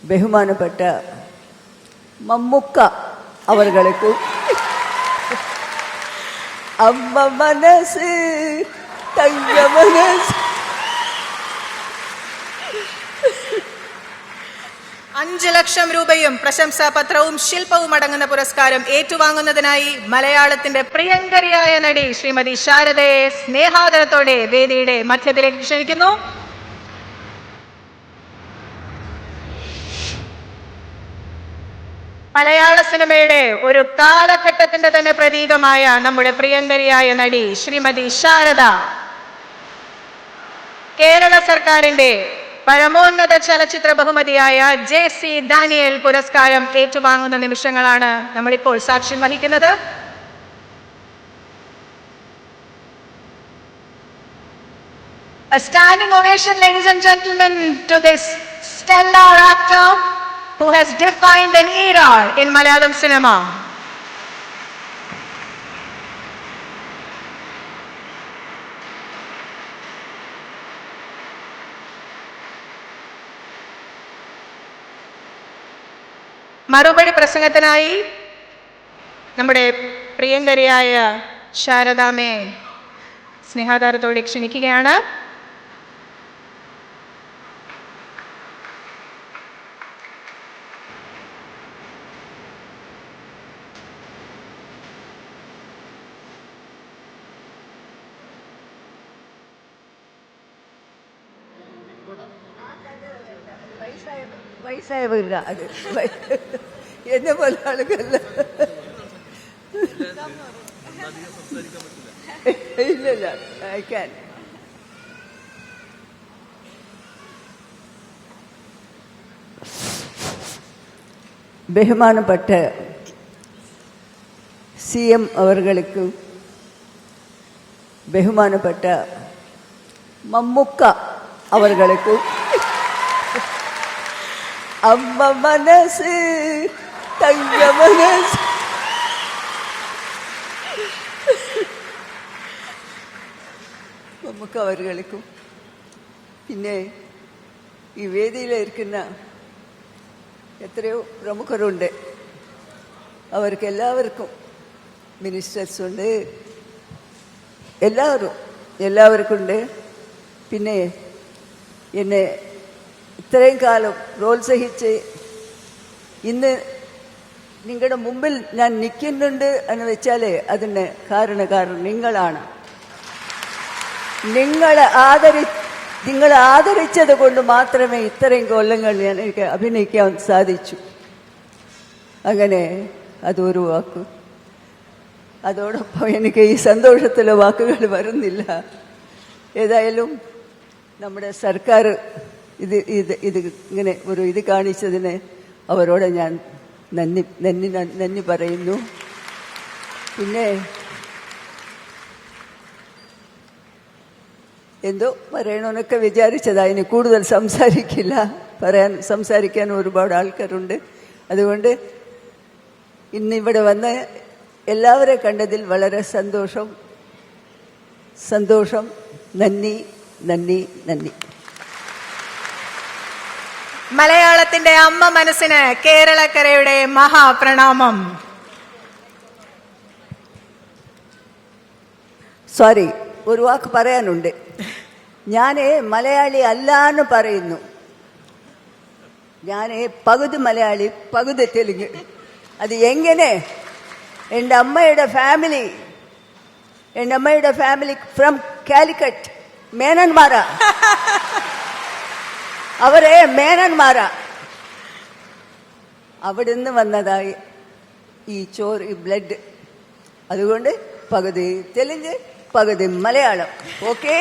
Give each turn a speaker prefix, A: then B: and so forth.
A: ബഹുമാനപ്പെട്ട മമ്മുക്ക അവர்களுக்கும் അമ്മ മനസ്സ് തങ്ക മനസ്സ്
B: 5 ലക്ഷം രൂപയും പ്രശംസാപത്രവും ശില്പവും അടങ്ങുന്ന പുരസ്കാരം ഏറ്റുവാങ്ങുന്നതിനായി മലയാളത്തിന്റെ പ്രിയങ്കരിയായ നടി ശ്രീമതി ശാരദയെ സ്നേഹാദരത്തോടെ വേദിയുടെ മധ്യത്തിലേക്ക് ക്ഷണിക്കുന്നു. മലയാള സിനിമയുടെ ഒരു കാലഘട്ടത്തിന്റെ തന്നെ പ്രതീകമായ നമ്മുടെ പ്രിയങ്കരിയായ നടി ശ്രീമതി ശാരദ കേരള സർക്കാരിന്റെ പരമോന്നത ചലച്ചിത്ര ബഹുമതിയായ JC ഡാനിയൽ പുരസ്കാരം ഏറ്റുവാങ്ങുന്ന നിമിഷങ്ങളാണ് നമ്മളിപ്പോൾ സാക്ഷ്യം വഹിക്കുന്നത്. A standing ovation, ladies and gentlemen, to this stellar actor who has defined an era in Malayalam cinema. മറുപടി പ്രസംഗത്തിനായി നമ്മുടെ പ്രിയങ്കരിയായ ശാരദാമ്മയെ സ്നേഹാദാരത്തോടെ ക്ഷണിക്കുകയാണ്.
A: വയസ്സായവരില്ല, അത് എന്നെ പോലെ ആളുകളല്ല. ഇല്ലല്ല, അയക്കാൻ ബഹുമാനപ്പെട്ട CM അവர்களுக்கும் ബഹുമാനപ്പെട്ട മമ്മുക്ക അവர்களுக்கும் അമ്മ മനസ്സ് തങ്ക മനസ്സ് മമ്മുക്ക അവர்களுக்கும் പിന്നെ ഈ വേദിയിലിരിക്കുന്ന എത്രയോ പ്രമുഖരുണ്ട്, അവർക്ക് എല്ലാവർക്കും, മിനിസ്റ്റേഴ്സ് ഉണ്ട്, എല്ലാവർക്കുണ്ട്. പിന്നെ എന്നെ ഇത്രയും കാലം പ്രോത്സാഹിച്ച് ഇന്ന് നിങ്ങളുടെ മുമ്പിൽ ഞാൻ നിൽക്കുന്നുണ്ട് എന്ന് വെച്ചാൽ അതിന് കാരണം നിങ്ങളാണ്. നിങ്ങളെ ആദരിച്ചത് കൊണ്ട് മാത്രമേ ഇത്രയും കൊല്ലങ്ങൾ എനിക്ക് അഭിനയിക്കാൻ സാധിച്ചു. അങ്ങനെ അതൊരു വാക്ക്. അതോടൊപ്പം എനിക്ക് ഈ സന്തോഷത്തിലെ വാക്കുകൾ വരുന്നില്ല. ഏതായാലും നമ്മുടെ സർക്കാർ ഇത് ഇങ്ങനെ ഒരു ഇത് കാണിച്ചതിന് അവരോട് ഞാൻ നന്ദി പറയുന്നു. പിന്നെ എന്തോ പറയണമെന്നൊക്കെ വിചാരിച്ചതാ. ഇനി കൂടുതൽ സംസാരിക്കാൻ ഒരുപാട് ആൾക്കാരുണ്ട്. അതുകൊണ്ട് ഇന്നിവിടെ വന്ന് എല്ലാവരെ കണ്ടതിൽ വളരെ സന്തോഷം. നന്ദി.
B: മലയാളത്തിന്റെ അമ്മ മനസ്സിന് കേരളക്കരയുടെ മഹാപ്രണാമം.
A: സോറി, ഒരു വാക്ക് പറയാനുണ്ട്. ഞാൻ മലയാളി അല്ലാന്ന് പറയുന്നു. ഞാൻ പകുതി മലയാളി പകുതി തെലുങ്ക്. അത് എങ്ങനെ? എൻ്റെ അമ്മയുടെ ഫാമിലി ഫ്രം കാലിക്കറ്റ്, മേനന്മാരാ. അവരെ മേനന്മാരാ. അവിടുന്ന് വന്നതായി ഈ ബ്ലഡ്. അതുകൊണ്ട് പകുതി തെലുങ്ക് പകുതി മലയാളം. ഓക്കേ.